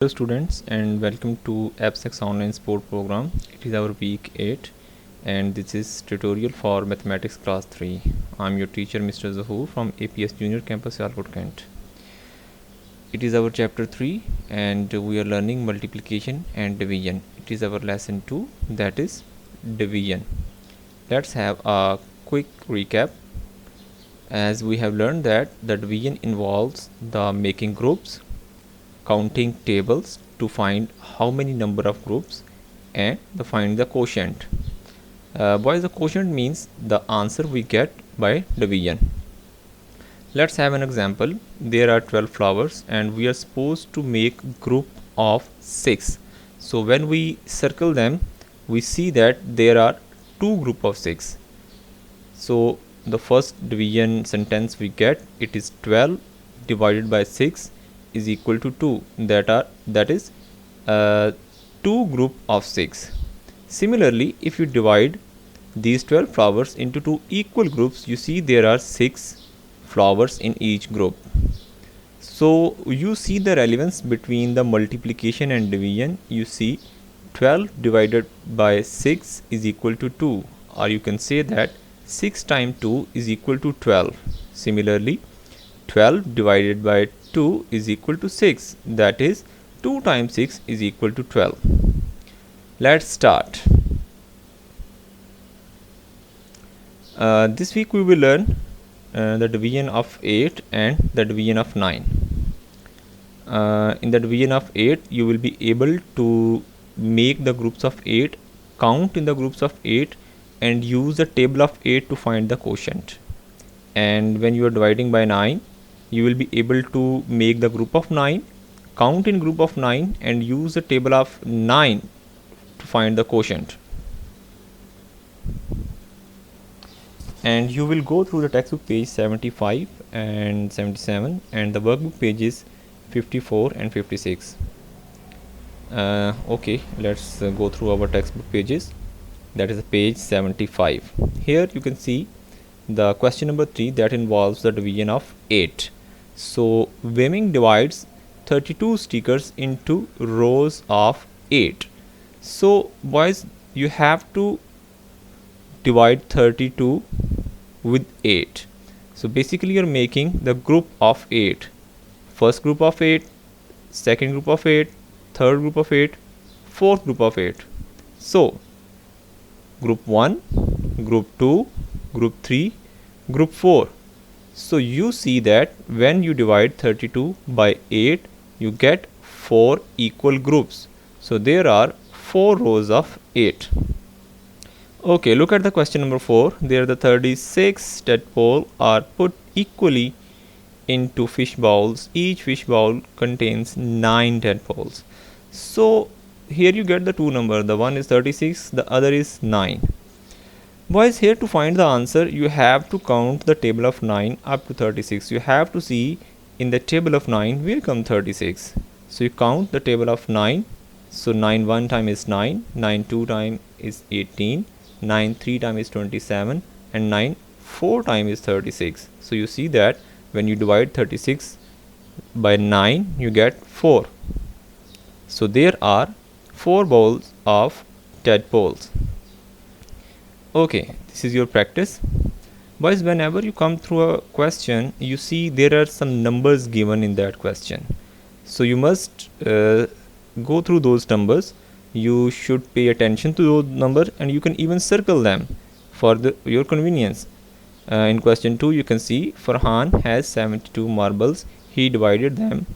Hello students and welcome to AppSex online sport program. It is our week 8 and this is tutorial for mathematics class 3. I am your teacher Mr. Zahoor from APS Junior Campus Sialkot Kent. It is our chapter 3 and we are learning multiplication and division. It is our lesson 2, that is division. Let's have a quick recap. As we have learned that the division involves the making groups, counting tables to find how many number of groups, and find the quotient. Boys, the quotient means the answer we get by division. Let's have an example. There are 12 flowers and we are supposed to make group of 6. So when we circle them, we see that there are two group of 6. So the first division sentence we get, it is 12 divided by 6 is equal to 2. That is 2 group of 6. Similarly, if you divide these 12 flowers into 2 equal groups, you see there are 6 flowers in each group. So you see the relevance between the multiplication and division. You see 12 divided by 6 is equal to 2, or you can say that 6 times 2 is equal to 12. Similarly, 12 divided by 2 is equal to 6, that is 2 times 6 is equal to 12. Let's start. This week we will learn the division of 8 and the division of 9. In the division of 8, you will be able to make the groups of 8, count in the groups of 8, and use the table of 8 to find the quotient. And when you are dividing by 9, you will be able to make the group of 9, count in group of 9, and use the table of 9 to find the quotient. And you will go through the textbook page 75 and 77 and the workbook pages 54 and 56. Okay, let's go through our textbook pages. That is page 75. Here you can see the question number 3 that involves the division of 8. So Weming divides 32 stickers into rows of 8. So boys, you have to divide 32 with 8. So basically you're making the group of 8. First group of 8, second group of 8, third group of 8, fourth group of 8. So group 1, group 2, group 3, group 4. So you see that when you divide 32 by 8, you get 4 equal groups. So there are 4 rows of 8. Okay, look at the question number 4. There the 36 tadpoles are put equally into fish bowls. Each fish bowl contains 9 tadpoles. So here you get the two numbers. The one is 36, the other is 9. Boys, here to find the answer, you have to count the table of 9 up to 36. You have to see in the table of 9 will come 36. So you count the table of 9. So 9 1 time is 9, 9 2 time is 18, 9 3 time is 27, and 9 4 time is 36. So you see that when you divide 36 by 9, you get 4. So there are 4 bowls of tadpoles. Okay, this is your practice. Boys, whenever you come through a question, you see there are some numbers given in that question. So you must go through those numbers. You should pay attention to those numbers and you can even circle them for your convenience. In question 2, you can see Farhan has 72 marbles. He divided them,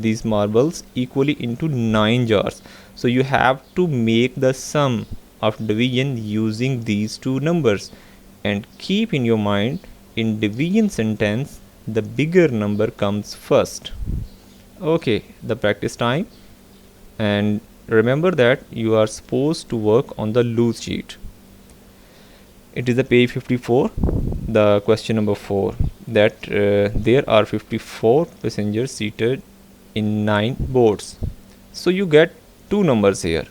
these marbles, equally into 9 jars. So you have to make the sum of division using these two numbers, and keep in your mind, in division sentence the bigger number comes first. Okay, the practice time, and remember that you are supposed to work on the loose sheet. It is the page 54, the question number 4, that there are 54 passengers seated in 9 boats. So you get two numbers here,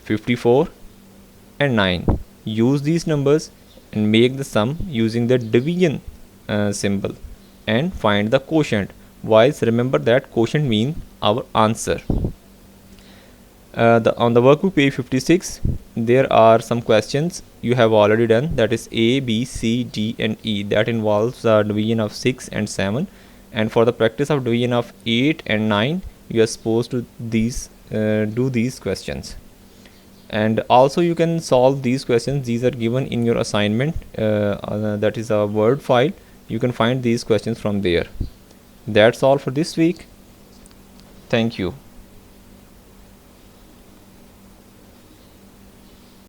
54 and 9. Use these numbers and make the sum using the division symbol and find the quotient. Boys, remember that quotient means our answer. On the workbook page 56, there are some questions you have already done, that is A, B, C, D and E, that involves the division of 6 and 7, and for the practice of division of 8 and 9 you are supposed to do these questions. And also you can solve these questions. These are given in your assignment, that is a Word file. You can find these questions from there. That's all for this week. Thank you.